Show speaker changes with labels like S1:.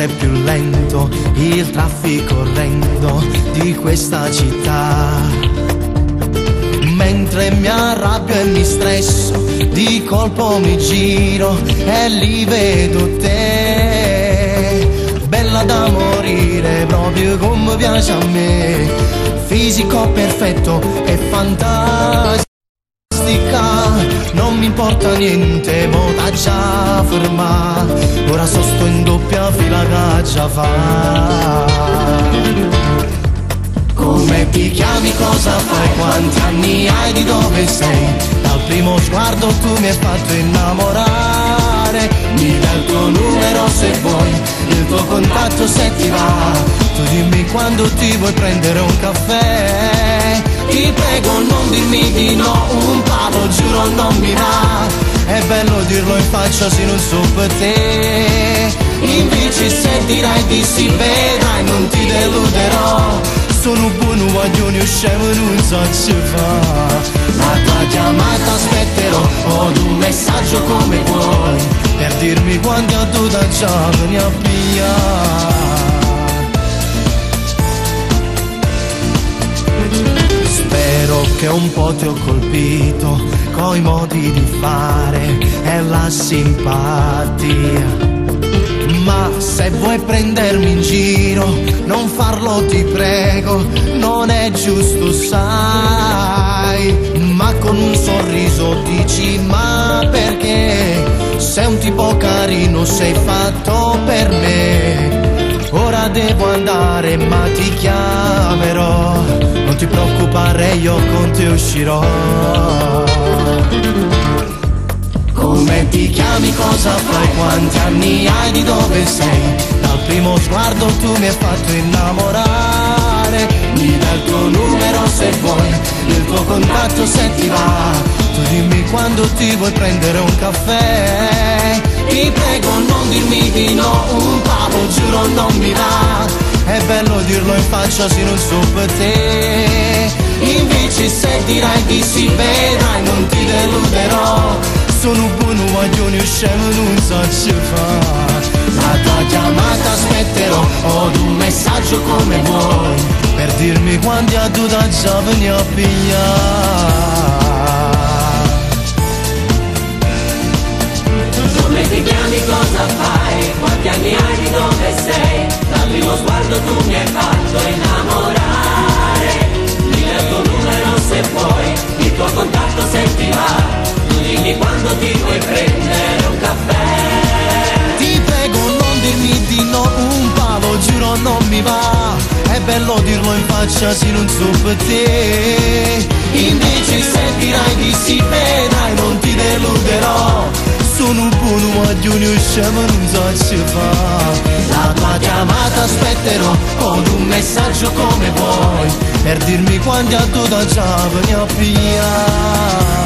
S1: sempre più lento, il traffico orrendo di questa città. Mentre mi arrabbio e mi stresso, di colpo mi giro e lì vedo te. Bella da morire, proprio come piace a me, fisico perfetto e fantastica. Non mi importa niente, mo t'ha già fermato, ora sto in doppia fila che già fa. Come ti chiami, cosa fai, quanti anni hai, di dove sei? Dal primo sguardo tu mi hai fatto innamorare. Mi dai il tuo numero se vuoi, il tuo contatto se ti va. Tu dimmi quando ti vuoi prendere un caffè. Ti prego non dirmi di no, un palo giuro non mi va. È bello dirlo in faccia se non so per te. Invece se dirai di sì, vedrai non ti deluderò. Sono buono guaglione, usciamo non so se fa. La tua chiamata aspetterò, ho un messaggio come vuoi, per dirmi quando tu da già vieni a pigliare. Spero che un po' ti ho colpito coi modi di fare e la simpatia. Ma se vuoi prendermi in giro, non farlo ti prego, non è giusto sai. Ma con un sorriso dici ma perché? Sei un tipo carino, sei fatto per me. Ora devo andare ma ti chiamerò, non ti preoccupare io con te uscirò. Come ti chiami, cosa fai, quanti anni hai, di dove sei? Dal primo sguardo tu mi hai fatto innamorare. Mi dai il tuo numero se vuoi, il tuo contatto se ti va. Tu dimmi quando ti vuoi prendere un caffè. Ti prego non dirmi di no, un palo giuro non mi va. È bello dirlo in faccia se non so per te. Invece se dirai di sì, vedrai non ti deluderò. Sono buono guaglione, usciamo non so se fa. La tua chiamata aspetterò, ho un messaggio come vuoi, per dirmi quando a tu da già vieni a pigliare.
S2: Come ti chiami, cosa fai, quanti anni hai, di dove sei? Dal primo sguardo tu mi hai fatto innamorare. Dimmi il tuo numero se vuoi, il tuo contatto se ti va. Dimmi quando ti vuoi prendere un caffè.
S1: Ti prego non dirmi di no, un palo giuro non mi va. È bello dirlo in faccia se non so per te. Invece se dirai di sì, vedrai non ti deluderò. Sono un buono guaglione, usciamo non so se fa. La tua chiamata aspetterò, ho un messaggio come vuoi, per dirmi quando tu da già vieni a pigliare.